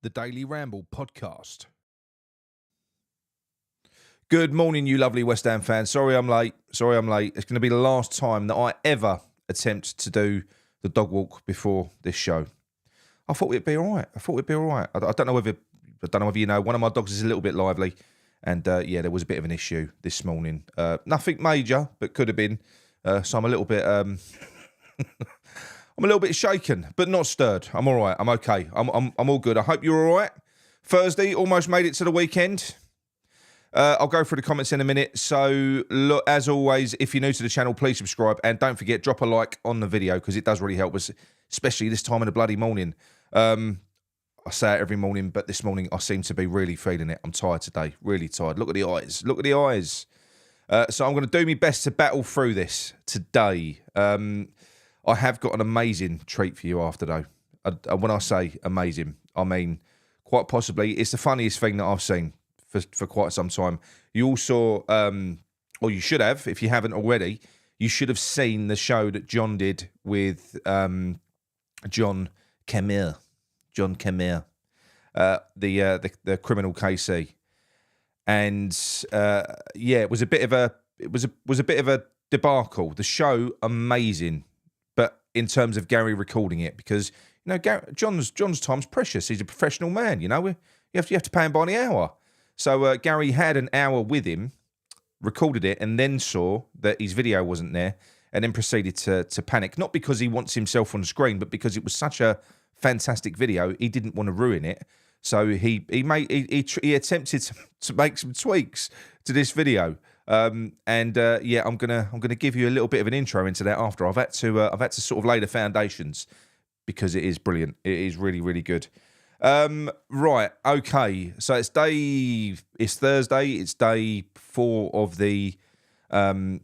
the Daily Ramble podcast. Good morning, you lovely West Ham fans. Sorry I'm late. It's going to be the last time that I ever attempt to do the dog walk before this show. I thought it'd be all right. I don't know whether you know, one of my dogs is a little bit lively. And there was a bit of an issue this morning. Nothing major, but could have been. So I'm a little bit... I'm a little bit shaken, but not stirred. I'm all right. I'm okay. I'm all good. I hope you're all right. Thursday, almost made it to the weekend. I'll go through the comments in a minute. So, look, as always, if you're new to the channel, please subscribe. And don't forget, drop a like on the video because it does really help us, especially this time of the bloody morning. I say it every morning, but this morning I seem to be really feeling it. I'm tired today, really tired. Look at the eyes. So I'm going to do my best to battle through this today. I have got an amazing treat for you after, though. When I say amazing, I mean quite possibly it's the funniest thing that I've seen for quite some time. You all saw, or you should have, if you haven't already, you should have seen the show that John did with John Camille, the criminal KC, and it was a bit of a debacle. The show amazing. But in terms of Gary recording it, because you know John's time's precious. He's a professional man. You know, you have to pay him by the hour. So Gary had an hour with him, recorded it, and then saw that his video wasn't there, and then proceeded to panic. Not because he wants himself on the screen, but because it was such a fantastic video, he didn't want to ruin it. So he attempted to make some tweaks to this video. I'm gonna give you a little bit of an intro into that after. I've had to sort of lay the foundations because it is brilliant. It is really, really good. Right, okay. So it's Thursday. It's day 4 of the diet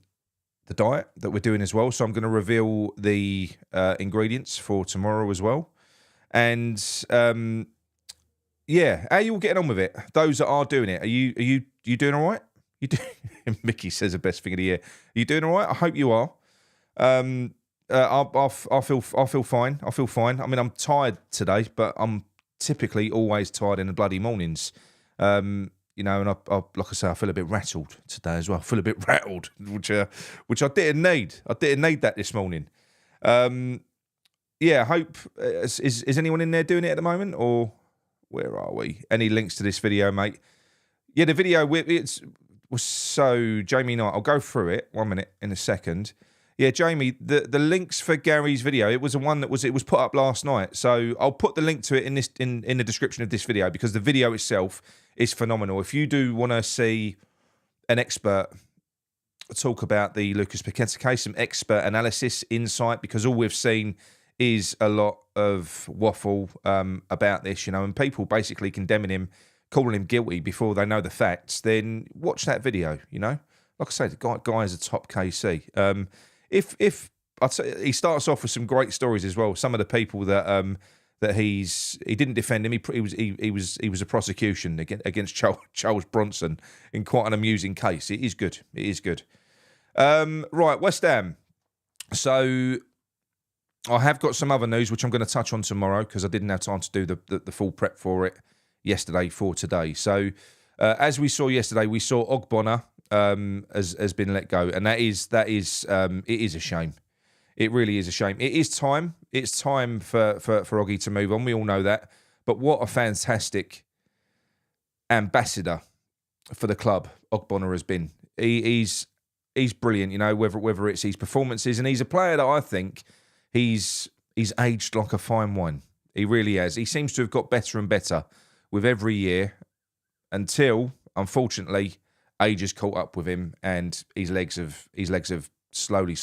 that we're doing as well. So I'm going to reveal the ingredients for tomorrow as well. And how are you all getting on with it? Those that are doing it, are you doing all right? You do. Mickey says the best thing of the year. Are you doing all right? I hope you are. I feel fine. I mean, I'm tired today, but I'm typically always tired in the bloody mornings. And I like I say, I feel a bit rattled today as well. I feel a bit rattled, which I didn't need. I didn't need that this morning. I hope is anyone in there doing it at the moment, or where are we? Any links to this video, mate? Yeah, the video was so Jamie and I'll go through it 1 minute in a second. Yeah, Jamie, the links for Gary's video, it was put up last night. So I'll put the link to it in the description of this video because the video itself is phenomenal. If you do want to see an expert talk about the Lucas Paquetá case, some expert analysis, insight, because all we've seen is a lot of waffle about this, and people basically condemning him, calling him guilty before they know the facts, then watch that video, Like I say, the guy is a top KC. If I'd say he starts off with some great stories as well. Some of the people that he didn't defend him. He was a prosecution against Charles Bronson in quite an amusing case. It is good. Right, West Ham. So I have got some other news which I'm going to touch on tomorrow because I didn't have time to do the full prep for it yesterday for today. So as we saw yesterday, we saw Ogbonna has been let go, and it is a shame. It really is a shame. It is time. It's time for Oggy to move on. We all know that. But what a fantastic ambassador for the club Ogbonna has been. He's brilliant. Whether it's his performances, and he's a player that I think he's aged like a fine wine. He really has. He seems to have got better and better with every year until, unfortunately, age has caught up with him and his legs have slowly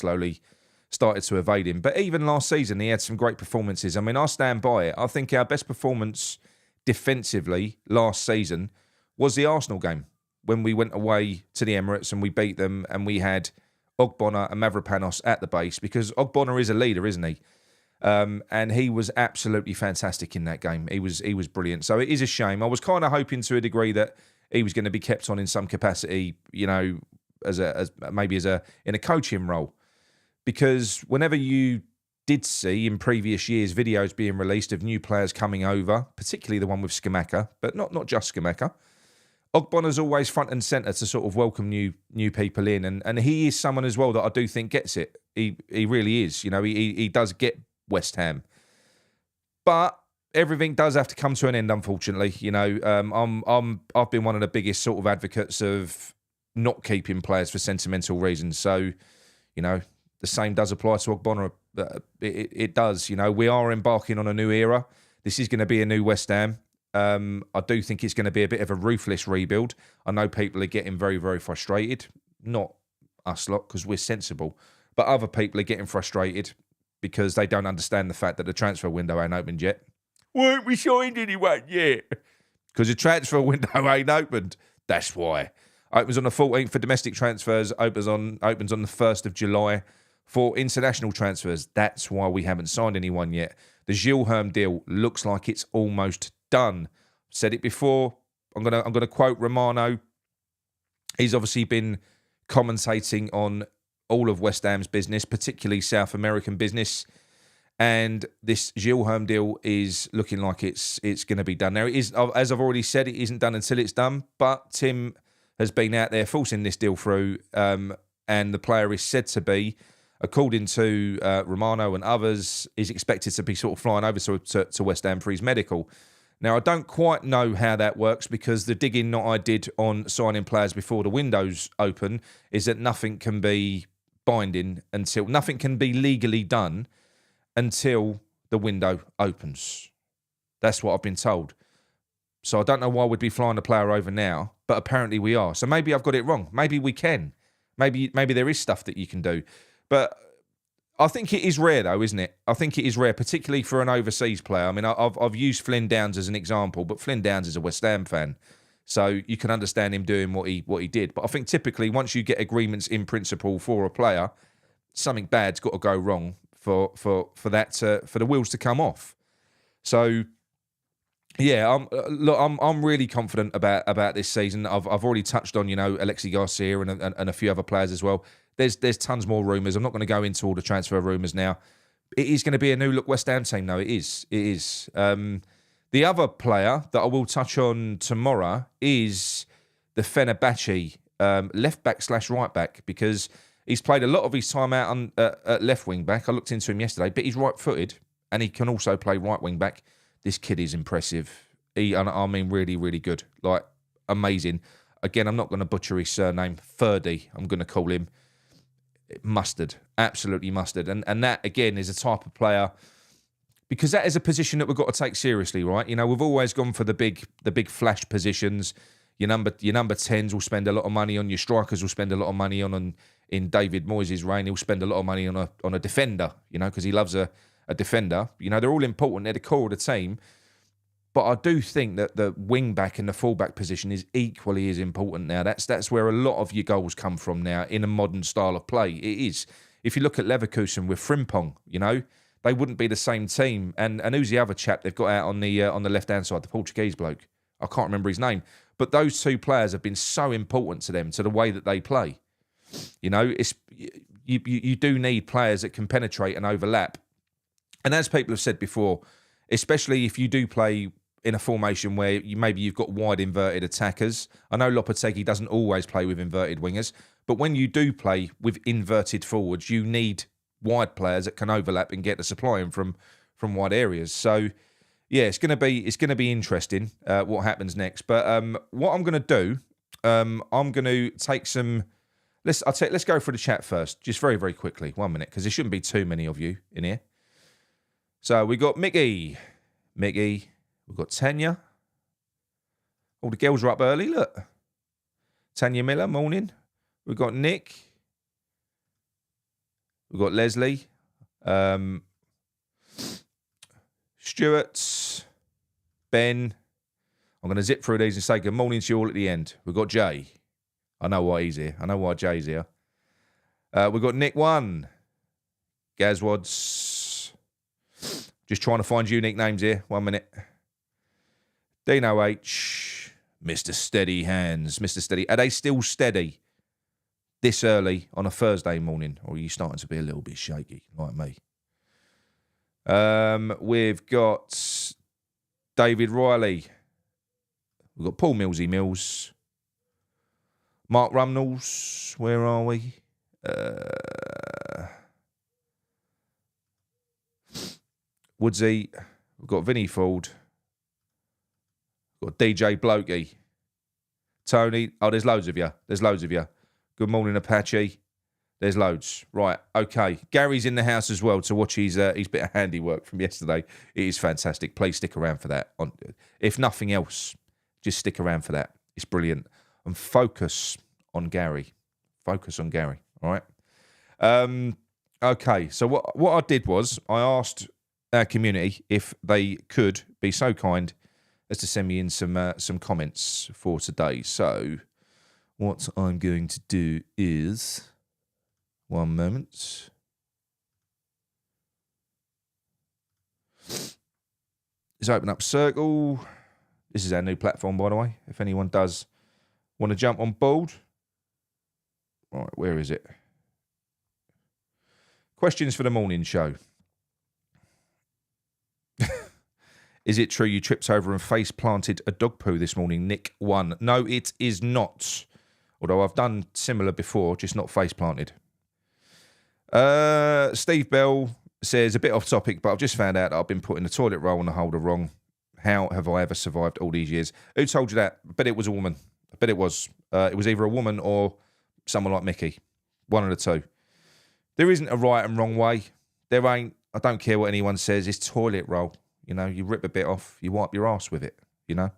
started to evade him. But even last season, he had some great performances. I mean, I stand by it. I think our best performance defensively last season was the Arsenal game when we went away to the Emirates and we beat them and we had Ogbonna and Mavropanos at the base, because Ogbonna is a leader, isn't he? And he was absolutely fantastic in that game. He was brilliant. So it is a shame. I was kind of hoping to a degree that he was going to be kept on in some capacity, as in a coaching role, because whenever you did see in previous years videos being released of new players coming over, particularly the one with Scamacca, but not just Scamacca. Ogbonna's always front and centre to sort of welcome new people in, and he is someone as well that I do think gets it. He really is. You know, he does get West Ham, but everything does have to come to an end, unfortunately. You know, I've been one of the biggest sort of advocates of not keeping players for sentimental reasons. So, you know, the same does apply to Ogbonna. It does. You know, we are embarking on a new era. This is going to be a new West Ham. I do think it's going to be a bit of a ruthless rebuild. I know people are getting very, very frustrated. Not us lot, because we're sensible. But other people are getting frustrated because they don't understand the fact that the transfer window ain't opened yet. Why haven't we signed anyone yet? Because the transfer window ain't opened. That's why. Opens on the 14th for domestic transfers. Opens on the 1st of July for international transfers. That's why we haven't signed anyone yet. The Gilherme deal looks like it's almost done. Said it before. I'm gonna quote Romano. He's obviously been commentating on all of West Ham's business, particularly South American business, and this Gilherme deal is looking like it's going to be done. Now, it is, as I've already said, it isn't done until it's done. But Tim has been out there forcing this deal through, and the player is said to be, according to Romano and others, is expected to be sort of flying over to West Ham for his medical. Now, I don't quite know how that works, because the digging that I did on signing players before the windows open is that nothing can be binding until, nothing can be legally done until the window opens. That's what I've been told. So I don't know why we'd be flying the player over now, but apparently we are. So maybe I've got it wrong. Maybe we can. Maybe there is stuff that you can do. But I think it is rare, though, isn't it? I think it is rare, particularly for an overseas player. I mean, I've used Flynn Downs as an example, but Flynn Downs is a West Ham fan, so you can understand him doing what he did. But I think typically, once you get agreements in principle for a player, something bad's got to go wrong for the wheels to come off. So, yeah, I'm really confident about this season. I've already touched on, you know, Alexi Garcia and a few other players as well. There's tons more rumours. I'm not going to go into all the transfer rumours now. It is going to be a new look West Ham team, though. It is. The other player that I will touch on tomorrow is the Fenerbahce left back / right back, because he's played a lot of his time out at left wing back. I looked into him yesterday, but he's right footed and he can also play right wing back. This kid is impressive. I mean, really, really good. Like, amazing. Again, I'm not going to butcher his surname. Ferdy, I'm going to call him. Mustard. Absolutely mustard. And that, again, is a type of player, because that is a position that we've got to take seriously, right? You know, we've always gone for the big flash positions. Your number 10s will spend a lot of money on. Your strikers will spend a lot of money on. In David Moyes' reign, he'll spend a lot of money on a defender, you know, because he loves a defender. You know, they're all important. They're the core of the team. But I do think that the wing-back and the full-back position is equally as important now. That's where a lot of your goals come from now in a modern style of play. It is. If you look at Leverkusen with Frimpong, you know, they wouldn't be the same team. And who's the other chap they've got out on the left-hand side, the Portuguese bloke? I can't remember his name. But those two players have been so important to them, to the way that they play. You know, you do need players that can penetrate and overlap. And as people have said before, especially if you do play in a formation where you've got wide inverted attackers. I know Lopetegui doesn't always play with inverted wingers, but when you do play with inverted forwards, you need wide players that can overlap and get the supply in from wide areas. So, yeah, it's going to be interesting what happens next. But what I'm going to do, I'm going to take some. Let's go for the chat first, just very, very quickly. 1 minute, because there shouldn't be too many of you in here. So we got Mickey. We've got Tanya. All the girls are up early, look. Tanya Miller, morning. We've got Nick. We've got Leslie. Stuart. Ben. I'm going to zip through these and say good morning to you all at the end. We've got Jay. I know why he's here. I know why Jay's here. We've got Nick 1. Gazwads. Just trying to find unique names here. 1 minute. Dino H. Mr. Steady Hands. Mr. Steady. Are they still steady this early on a Thursday morning? Or are you starting to be a little bit shaky like me? We've got David Riley. We've got Paul Millsy Mills. Mark Rumnells. Where are we? Woodsy. We've got Vinnie Ford. We've got DJ Blokey. Tony. Oh, there's loads of you. Good morning, Apache. There's loads. Right, okay. Gary's in the house as well to watch his bit of handiwork from yesterday. It is fantastic. Please stick around for that. If nothing else, just stick around for that. It's brilliant. And focus on Gary. All right? Okay, so what I did was I asked our community if they could be so kind as to send me in some comments for today. So what I'm going to do is... One moment. Let's open up Circle. This is our new platform, by the way. If anyone does want to jump on board. Right, where is it? Questions for the morning show. Is it true you tripped over and face planted a dog poo this morning? Nick 1. No, it is not. Although I've done similar before, just not face planted. Steve Bell says, a bit off topic, but I've just found out that I've been putting the toilet roll and the holder wrong. How have I ever survived all these years? Who told you that? I bet it was a woman. I bet it was. It was either a woman or someone like Mickey. One of the two. There isn't a right and wrong way. There ain't. I don't care what anyone says. It's toilet roll. You know, you rip a bit off, you wipe your ass with it. You know,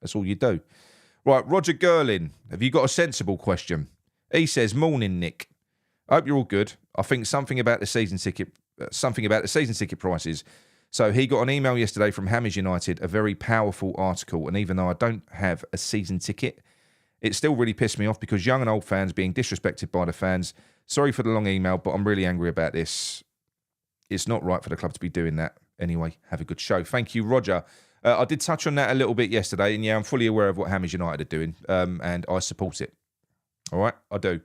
that's all you do. Right, Roger Gerlin, have you got a sensible question? He says, morning, Nick. I hope you're all good. I think something about the season ticket prices. So he got an email yesterday from Hammers United, a very powerful article. And even though I don't have a season ticket, it still really pissed me off because young and old fans being disrespected by the fans. Sorry for the long email, but I'm really angry about this. It's not right for the club to be doing that. Anyway, have a good show. Thank you, Roger. I did touch on that a little bit yesterday. And yeah, I'm fully aware of what Hammers United are doing. And I support it. All right, I do.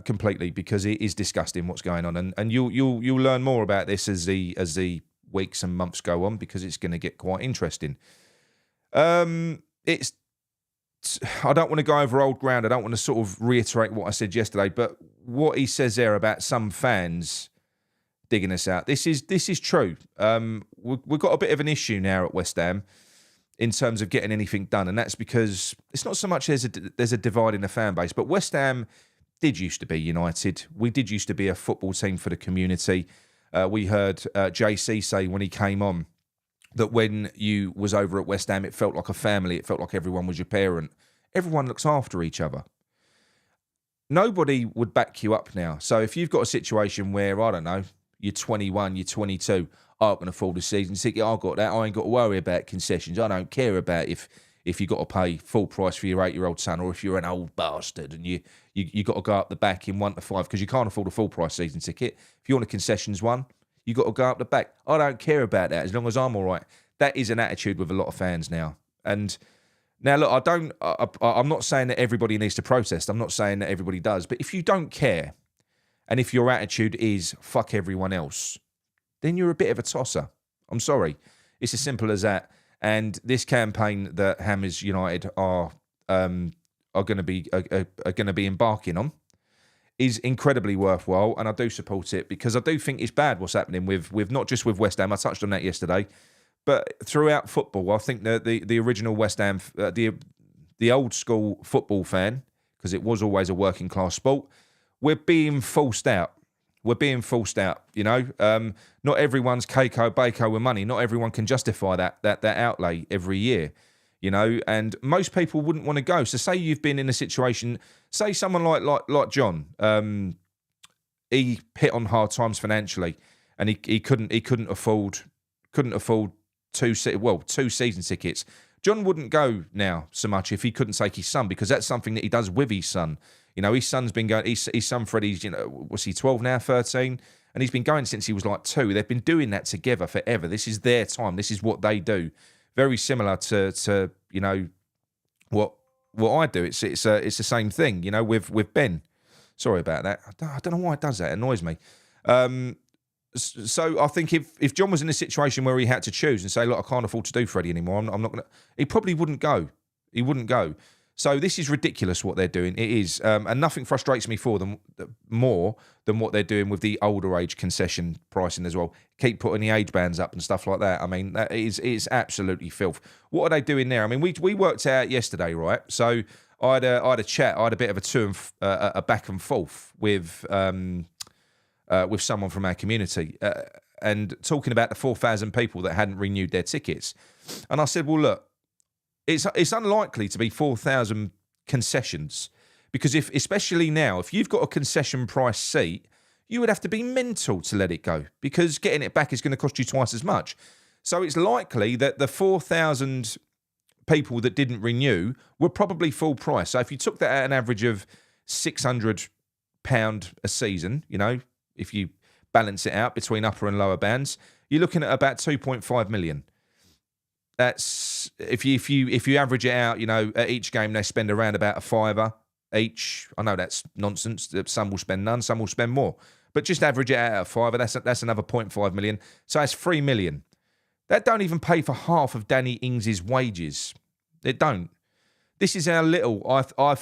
Completely, because it is disgusting what's going on, and you'll learn more about this as the weeks and months go on, because it's going to get quite interesting. I don't want to go over old ground. I don't want to sort of reiterate what I said yesterday, but what he says there about some fans digging us out, this is true. We've got a bit of an issue now at West Ham in terms of getting anything done, and that's because it's not so much there's a divide in the fan base, but West Ham did used to be United. We did used to be a football team for the community. We heard JC say when he came on that when you was over at West Ham, it felt like a family. It felt like everyone was your parent. Everyone looks after each other. Nobody would back you up now. So if you've got a situation where, I don't know, you're 21, you're 22, I can afford a season ticket, I got that, I ain't got to worry about concessions. I don't care about if you got to pay full price for your 8-year-old son, or if you're an old bastard and you got to go up the back in 1 to 5 because you can't afford a full price season ticket. If you want a concessions one, you got to go up the back. I don't care about that as long as I'm all right. That is an attitude with a lot of fans now. And now, look, I'm not saying that everybody needs to protest. I'm not saying that everybody does. But if you don't care, and if your attitude is fuck everyone else, then you're a bit of a tosser. I'm sorry. It's as simple as that. And this campaign that Hammers United are going to be embarking on is incredibly worthwhile, and I do support it because I do think it's bad what's happening with not just with West Ham. I touched on that yesterday, but throughout football, I think that the original West Ham, the old school football fan, because it was always a working class sport, we're being forced out. We're being forced out, you know. Not everyone's Keiko Bako with money. Not everyone can justify that outlay every year, you know. And most people wouldn't want to go. So say you've been in a situation, say someone like John, he hit on hard times financially, and he couldn't afford two season tickets. John wouldn't go now so much if he couldn't take his son, because that's something that he does with his son. You know, his son's been going, his son Freddie's, you know, was he 12 now, 13? And he's been going since he was like 2. They've been doing that together forever. This is their time. This is what they do. Very similar to you know, what I do. It's the same thing, you know, with Ben. Sorry about that. I don't know why it does that. It annoys me. So I think if John was in a situation where he had to choose and say, look, I can't afford to do Freddie anymore, I'm not going to, he probably wouldn't go. He wouldn't go. So this is ridiculous what they're doing. It is. And nothing frustrates me for them more than what they're doing with the older age concession pricing as well. Keep putting the age bands up and stuff like that. I mean, that is absolutely filth. What are they doing there? I mean, we worked out yesterday, right? So I had a chat. I had a bit of a back and forth with someone from our community and talking about the 4,000 people that hadn't renewed their tickets. And I said, well, look, it's unlikely to be 4,000 concessions because especially now, if you've got a concession price seat, you would have to be mental to let it go because getting it back is going to cost you twice as much. So it's likely that the 4,000 people that didn't renew were probably full price. So if you took that at an average of £600 a season, if you balance it out between upper and lower bands, you're looking at about 2.5 million. That's if you average it out, at each game they spend around about £5 each. I know that's nonsense. Some will spend none, some will spend more. But just average it out at £5. That's another 0.5 million. So that's 3 million. That don't even pay for half of Danny Ings' wages. It don't. This is how little I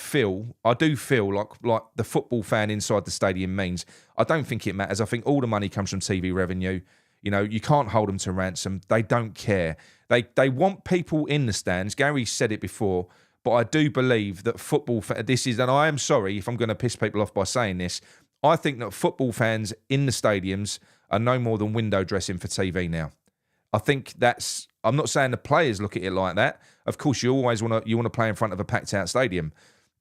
do feel like the football fan inside the stadium means. I don't think it matters. I think all the money comes from TV revenue. You can't hold them to ransom. They don't care. They want people in the stands. Gary said it before, but I do believe that and I am sorry if I'm going to piss people off by saying this, I think that football fans in the stadiums are no more than window dressing for TV now. I think I'm not saying the players look at it like that. Of course, you always want to play in front of a packed out stadium.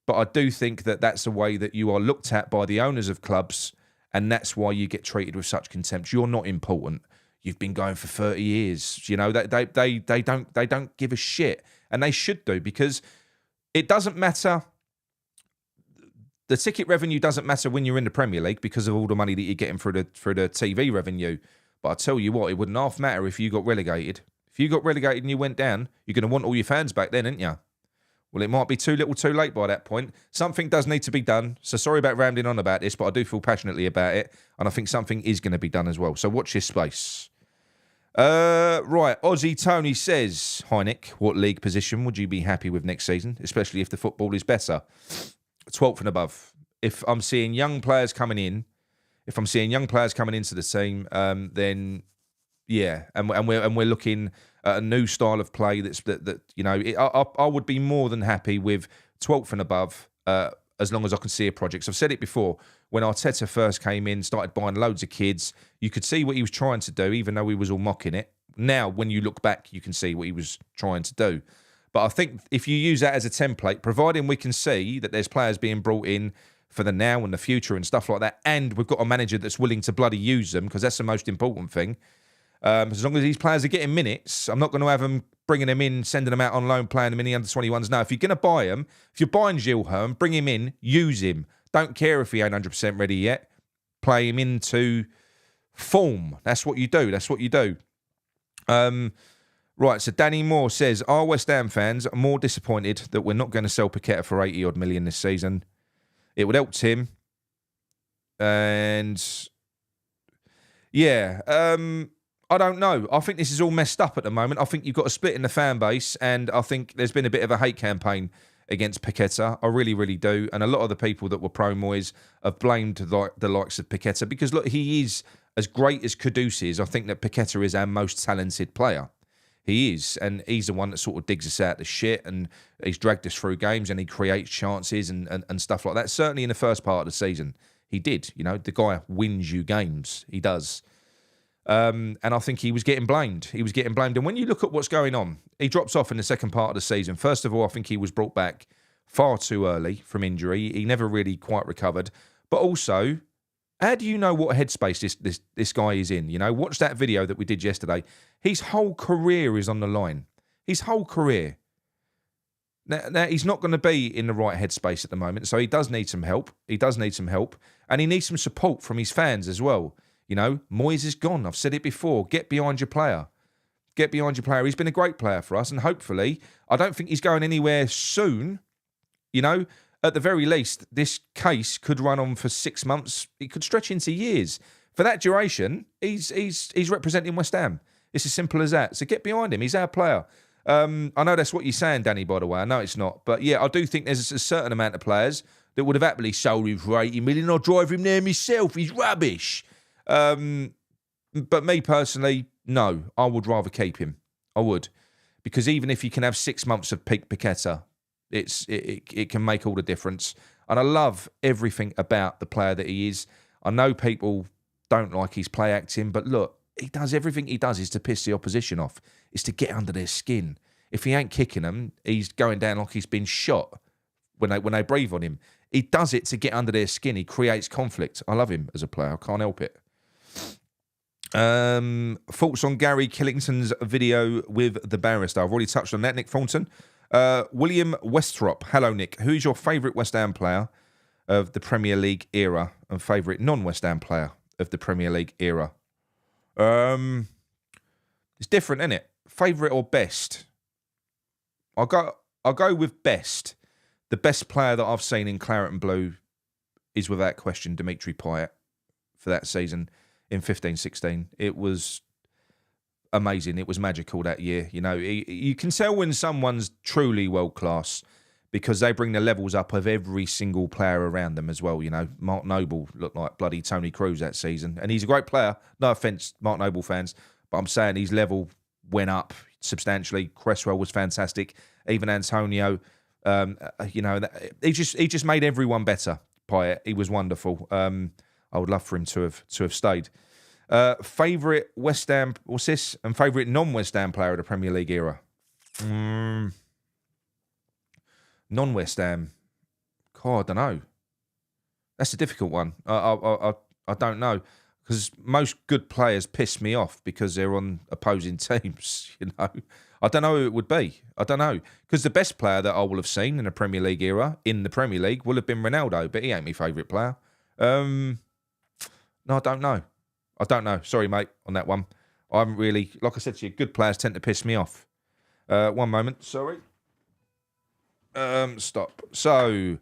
But I do think that that's the way that you are looked at by the owners of clubs, and that's why you get treated with such contempt. You're not important. You've been going for 30 years. They don't give a shit, and they should do, because it doesn't matter. The ticket revenue doesn't matter when you're in the Premier League because of all the money that you're getting through the TV revenue. But I tell you what, it wouldn't half matter if you got relegated. If you got relegated and you went down, you're going to want all your fans back then, aren't you? Well, it might be too little too late by that point. Something does need to be done. So sorry about rambling on about this, but I do feel passionately about it. And I think something is going to be done as well. So watch this space. Right, Aussie Tony says, hi Nick, what league position would you be happy with next season, especially if the football is better? 12th and above. If I'm seeing young players coming into the team, then yeah, and we're looking at a new style of play I would be more than happy with 12th and above, as long as I can see a project. So I've said it before, when Arteta first came in, started buying loads of kids, you could see what he was trying to do, even though he was all mocking it. Now, when you look back, you can see what he was trying to do. But I think if you use that as a template, providing we can see that there's players being brought in for the now and the future and stuff like that, and we've got a manager that's willing to bloody use them, because that's the most important thing. As long as these players are getting minutes, I'm not going to have them bringing them in, sending them out on loan, playing them in the under-21s. No, if you're going to buy them, if you're buying Gilles Hearn, bring him in, use him. Don't care if he ain't 100% ready yet. Play him into form. That's what you do. Right, so Danny Moore says, are West Ham fans more disappointed that we're not going to sell Paquetá for 80-odd million this season? It would help Tim. And yeah, I don't know. I think this is all messed up at the moment. I think you've got a split in the fan base, and I think there's been a bit of a hate campaign against Paquetá. I really, really do. And a lot of the people that were pro-Moyes have blamed the likes of Paquetá because, look, he is as great as Kudus is. I think that Paquetá is our most talented player. He is, and he's the one that sort of digs us out the shit, and he's dragged us through games, and he creates chances and stuff like that. Certainly in the first part of the season, he did. The guy wins you games. He does. And I think he was getting blamed. And when you look at what's going on, he drops off in the second part of the season. First of all, I think he was brought back far too early from injury. He never really quite recovered. But also, how do you know what headspace this guy is in? Watch that video that we did yesterday. His whole career is on the line. His whole career. Now he's not going to be in the right headspace at the moment, so he does need some help. And he needs some support from his fans as well. Moyes is gone. I've said it before. Get behind your player. He's been a great player for us, and hopefully, I don't think he's going anywhere soon. At the very least, this case could run on for 6 months. It could stretch into years. For that duration, he's representing West Ham. It's as simple as that. So get behind him. He's our player. I know that's what you're saying, Danny, by the way. I know it's not. But yeah, I do think there's a certain amount of players that would have happily sold him for 80 million. I'll drive him there myself. He's rubbish. But me personally, no. I would rather keep him. I would. Because even if you can have 6 months of peak Paquetá, it can make all the difference. And I love everything about the player that he is. I know people don't like his play acting, but look, he does everything he does is to piss the opposition off. It's to get under their skin. If he ain't kicking them, he's going down like he's been shot when they breathe on him. He does it to get under their skin. He creates conflict. I love him as a player. I can't help it. Thoughts on Gary Killington's video with the barrister? I've already touched on that, Nick Thornton. William Westhrop. Hello, Nick. Who's your favourite West Ham player of the Premier League era and favourite non-West Ham player of the Premier League era? It's different, isn't it? Favourite or best? I'll go with best. The best player that I've seen in Claret and Blue is without question Dimitri Payet for that season in 15-16. It was amazing. It was magical that year. You know, you can tell when someone's truly world class because they bring the levels up of every single player around them as well. You know, Mark Noble looked like bloody Tony Cruz that season, and he's a great player. No offence, Mark Noble fans, but I'm saying his level went up substantially. Cresswell was fantastic. Even Antonio, you know, he just made everyone better. Payet, he was wonderful. I would love for him to have stayed. Favourite West Ham, what's this? And favourite non-West Ham player of the Premier League era? Non-West Ham. God, I don't know. That's a difficult one. I don't know. Because most good players piss me off because they're on opposing teams, you know. I don't know who it would be. I don't know. Because the best player that I will have seen in the Premier League era, in the Premier League, will have been Ronaldo, but he ain't my favourite player. No, I don't know. I don't know. Sorry, mate, on that one. I haven't really... Like I said to you, good players tend to piss me off. One moment. Sorry. Stop. So,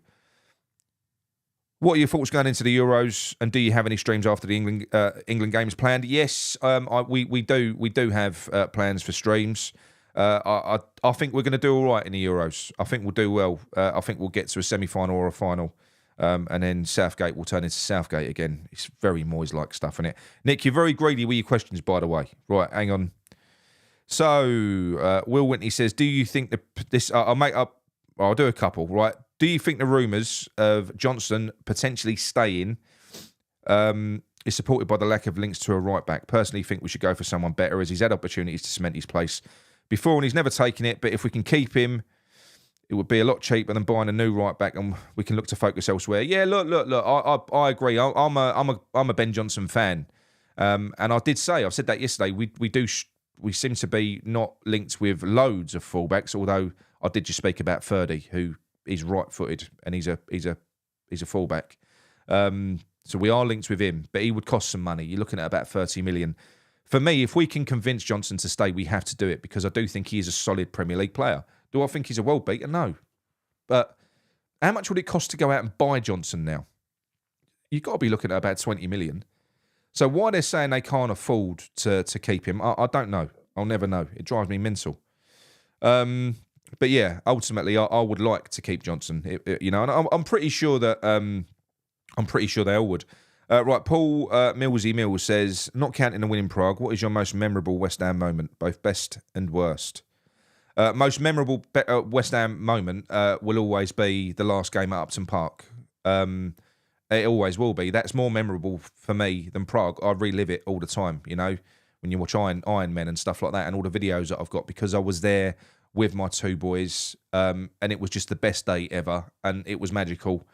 what are your thoughts going into the Euros, and do you have any streams after the England games planned? Yes, we do have plans for streams. I think we're going to do all right in the Euros. I think we'll do well. I think we'll get to a semi-final or a final. And then Southgate will turn into Southgate again. It's very Moyes-like stuff, isn't it? Nick, you're very greedy with your questions, by the way. Right, hang on. So, Will Whitney says, do you think this... I'll do a couple, right? Do you think the rumours of Johnson potentially staying is supported by the lack of links to a right-back? Personally think we should go for someone better as he's had opportunities to cement his place before and he's never taken it. But if we can keep him, it would be a lot cheaper than buying a new right-back and we can look to focus elsewhere. Yeah, look. I agree. I'm a Ben Johnson fan. And I did say, I've said that yesterday, we seem to be not linked with loads of fullbacks, although I did just speak about Ferdy, who is right-footed and he's a fullback. So we are linked with him, but he would cost some money. You're looking at about 30 million. For me, if we can convince Johnson to stay, we have to do it because I do think he is a solid Premier League player. Do I think he's a world beater? No. But how much would it cost to go out and buy Johnson now? You've got to be looking at about 20 million. So why they're saying they can't afford to keep him, I don't know. I'll never know. It drives me mental. But yeah, ultimately, I would like to keep Johnson. You know, and I'm pretty sure that they all would. Right, Paul Millsy Mills says, not counting the win in Prague, what is your most memorable West Ham moment, both best and worst? Most memorable West Ham moment will always be the last game at Upton Park. It always will be. That's more memorable for me than Prague. I relive it all the time, you know, when you watch Iron Men and stuff like that and all the videos that I've got because I was there with my two boys and it was just the best day ever and it was magical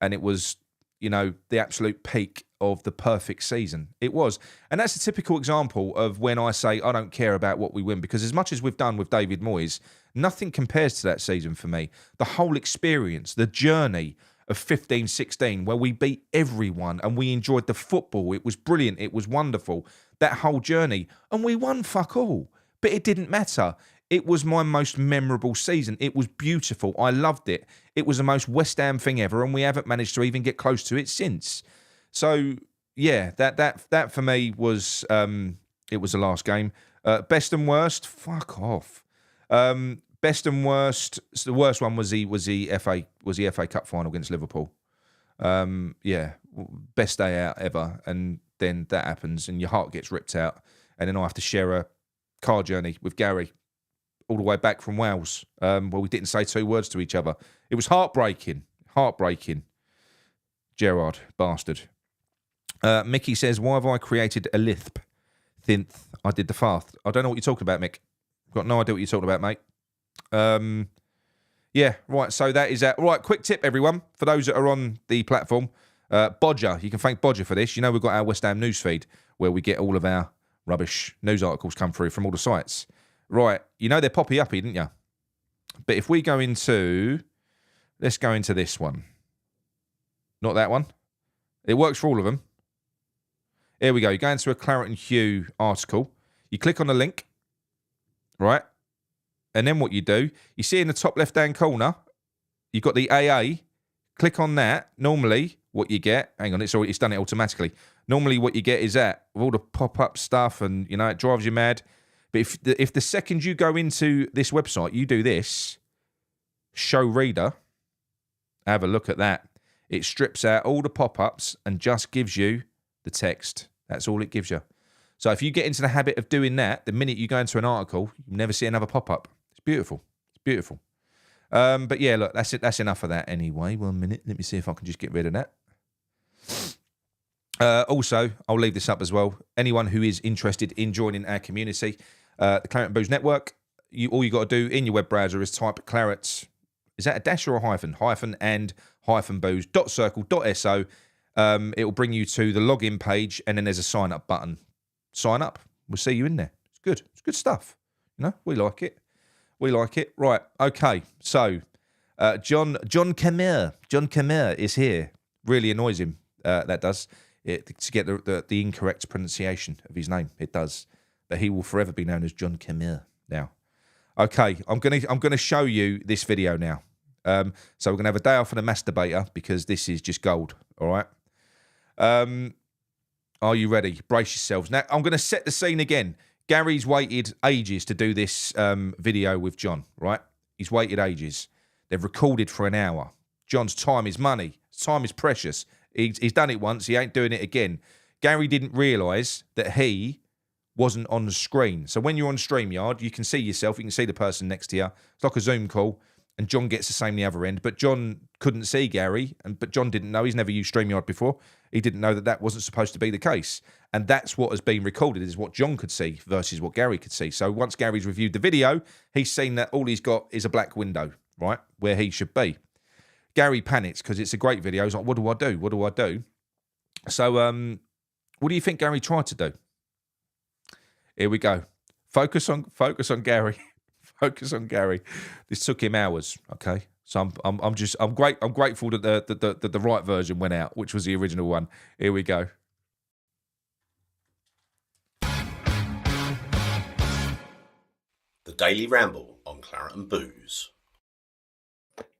and it was, you know, the absolute peak of the perfect season. It was. And that's a typical example of when I say I don't care about what we win because as much as we've done with David Moyes, nothing compares to that season for me. The whole experience, the journey of 15-16 where we beat everyone and we enjoyed the football. It was brilliant. It was wonderful. That whole journey. And we won fuck all. But it didn't matter. It was my most memorable season. It was beautiful. I loved it. It was the most West Ham thing ever and we haven't managed to even get close to it since. So yeah, that for me was it was the last game. Best and worst, fuck off. Best and worst. So the worst one was the FA Cup final against Liverpool. Yeah, best day out ever, and then that happens, and your heart gets ripped out, and then I have to share a car journey with Gary all the way back from Wales, where we didn't say 2 words to each other. It was heartbreaking. Gerard, bastard. Mickey says, why have I created a lisp? Thinth, I did the fast. I don't know what you're talking about, Mick. Got no idea what you're talking about, mate. Yeah, right, so that is that. Right, quick tip, everyone, for those that are on the platform. Bodger, you can thank Bodger for this. You know we've got our West Ham newsfeed where we get all of our rubbish news articles come through from all the sites. Right, you know they're poppy-uppy, didn't you? But if we go into... Let's go into this one. Not that one. It works for all of them. Here we go. You go into a Claret and Hugh article. You click on the link, right? And then what you do, you see in the top left-hand corner, you've got the AA. Click on that. Normally, what you get... Hang on, it's done it automatically. Normally, what you get is that, with all the pop-up stuff, and, you know, it drives you mad. But if the second you go into this website, you do this, show reader, have a look at that. It strips out all the pop-ups and just gives you the text. That's all it gives you. So if you get into the habit of doing that, the minute you go into an article, you never see another pop-up. It's beautiful. It's beautiful. But yeah, look, that's it. That's enough of that anyway. 1 minute. Let me see if I can just get rid of that. Also, I'll leave this up as well. Anyone who is interested in joining our community, the Claret and Booze Network, all you got to do in your web browser is type Claret. Is that a dash or a hyphen? Booze.circle.so. It will bring you to the login page, and then there's a sign up button. Sign up. We'll see you in there. It's good. It's good stuff. You know, we like it. We like it. Right. Okay. So, John Camer is here. Really annoys him. That does. To get the incorrect pronunciation of his name. It does. But he will forever be known as John Camer now. Okay, I'm gonna show you this video now. So we're gonna have a day off on a masturbator because this is just gold. All right. Are you ready? Brace yourselves. Now I'm gonna set the scene again. Gary's waited ages to do this video with John. Right? He's waited ages. They've recorded for an hour. John's time is money. Time is precious. He's done it once. He ain't doing it again. Gary didn't realise that he wasn't on the screen. So when you're on StreamYard, you can see yourself. You can see the person next to you. It's like a Zoom call, and John gets the same the other end. But John couldn't see Gary, but John didn't know. He's never used StreamYard before. He didn't know that wasn't supposed to be the case. And that's what has been recorded, is what John could see versus what Gary could see. So once Gary's reviewed the video, he's seen that all he's got is a black window, right, where he should be. Gary panics because it's a great video. He's like, what do I do? What do I do? So what do you think Gary tried to do? Here we go. Focus on Gary. Focus on Gary. This took him hours, okay? So I'm grateful that the right version went out, which was the original one. Here we go. The Daily Ramble on Claret and Booze.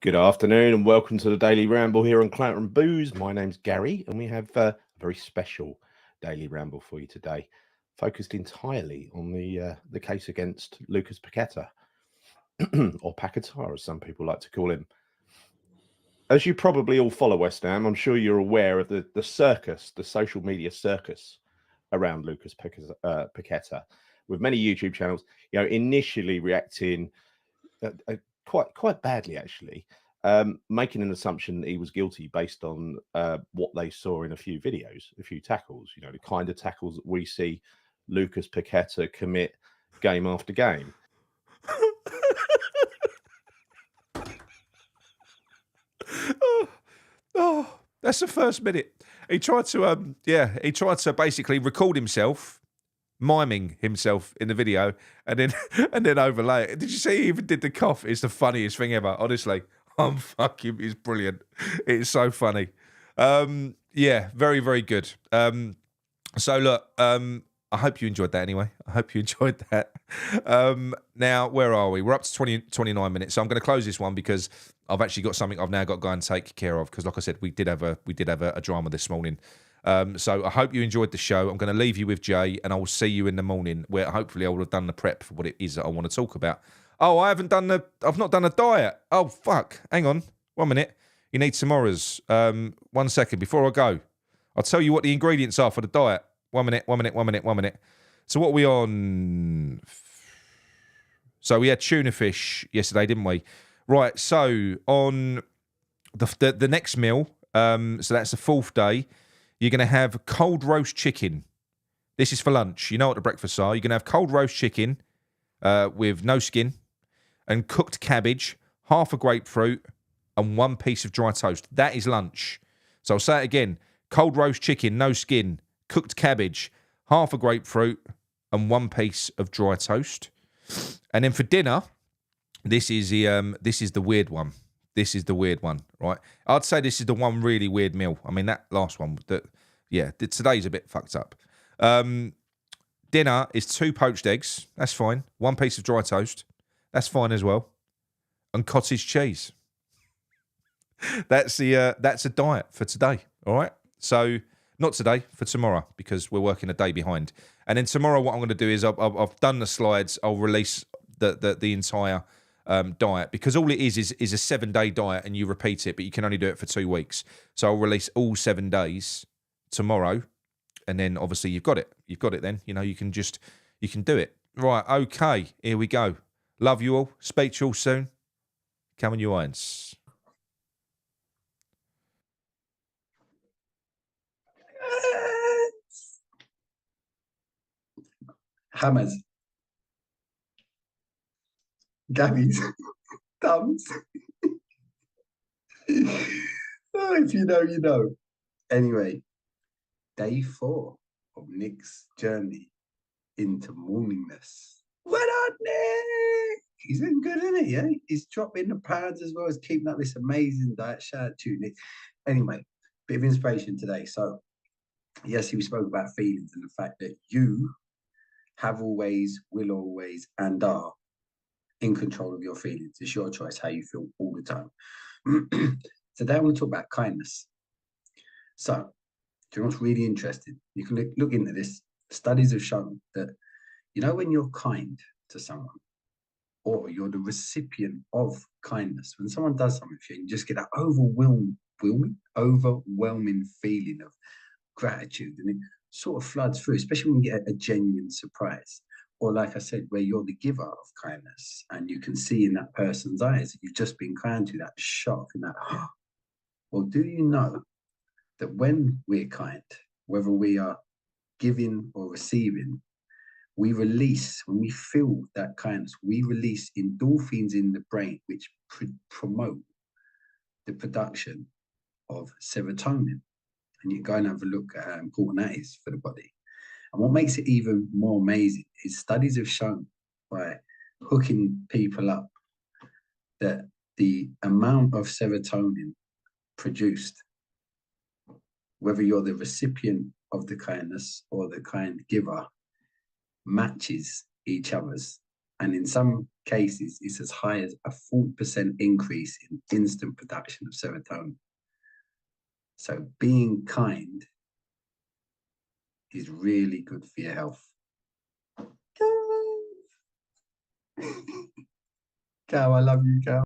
Good afternoon and welcome to the Daily Ramble here on Claret and Booze. My name's Gary and we have a very special Daily Ramble for you today, focused entirely on the case against Lucas Paquetá, or Paquetá as some people like to call him. As you probably all follow West Ham, I'm sure you're aware of the circus, the social media circus around Lucas Paquetá, with many YouTube channels, initially reacting quite badly, actually, making an assumption that he was guilty based on what they saw in a few videos, a few tackles, the kind of tackles that we see Lucas Paquetá commit game after game. Oh, that's the first minute. He tried to basically record himself miming himself in the video and then overlay it. Did you see he even did the cough? It's the funniest thing ever, honestly. It's brilliant. It's so funny. Yeah, very, very good. So look, I hope you enjoyed that anyway. I hope you enjoyed that. Now, where are we? We're up to 29 minutes. So I'm going to close this one because I've actually got something I've now got to go and take care of. Because like I said, we did have a drama this morning. So I hope you enjoyed the show. I'm going to leave you with Jay, and I will see you in the morning, where hopefully I will have done the prep for what it is that I want to talk about. Oh, I've not done a diet. Oh, fuck. Hang on. 1 minute. You need tomorrow's. 1 second before I go. I'll tell you what the ingredients are for the diet. 1 minute. So what are we on? So we had tuna fish yesterday, didn't we? Right. So on the next meal, so that's the 4th day, you're going to have cold roast chicken. This is for lunch. You know what the breakfasts are. You're going to have cold roast chicken with no skin and cooked cabbage, half a grapefruit, and 1 piece of dry toast. That is lunch. So I'll say it again. Cold roast chicken, no skin, cooked cabbage, half a grapefruit, and 1 piece of dry toast. And then for dinner, this is the weird one. This is the weird one, right? I'd say this is the one really weird meal. I mean, that last one, today's a bit fucked up. Dinner is 2 poached eggs. That's fine. 1 piece of dry toast. That's fine as well. And cottage cheese. That's a diet for today, all right? So not today, for tomorrow, because we're working a day behind. And then tomorrow, what I'm going to do is I've done the slides. I'll release the entire diet, because all it is a 7-day diet, and you repeat it, but you can only do it for 2 weeks. So I'll release all 7 days tomorrow, and then obviously you've got it. You've got it then. You know, you can do it. Right, okay, here we go. Love you all. Speak to you all soon. Come on, you irons. Hammers, gabbies, thumbs. Oh, if you know, you know. Anyway, day 4 of Nick's journey into morningness. Well done, Nick! He's been good, isn't he? Eh? He's dropping the pounds as well as keeping up this amazing diet. Shout out to you, Nick. Anyway, bit of inspiration today. So, yes, we spoke about feelings and the fact that you have always, will always, and are in control of your feelings. It's your choice how you feel all the time. Today I want to talk about kindness. So, do you know what's really interesting? You can look into this. Studies have shown that, you know, when you're kind to someone, or you're the recipient of kindness, when someone does something for you, you just get that overwhelming feeling of gratitude, and it sort of floods through, especially when you get a genuine surprise. Or like I said, where you're the giver of kindness, and you can see in that person's eyes that you've just been kind to, that shock and that, well, do you know that when we're kind, whether we are giving or receiving, we release, when we feel that kindness, we release endorphins in the brain, which promote the production of serotonin. And you go and have a look at how important that is for the body. And what makes it even more amazing is studies have shown by hooking people up that the amount of serotonin produced, whether you're the recipient of the kindness or the kind giver, matches each other's. And in some cases, it's as high as a 40% increase in instant production of serotonin. So being kind is really good for your health. Cow, I love you, Cow.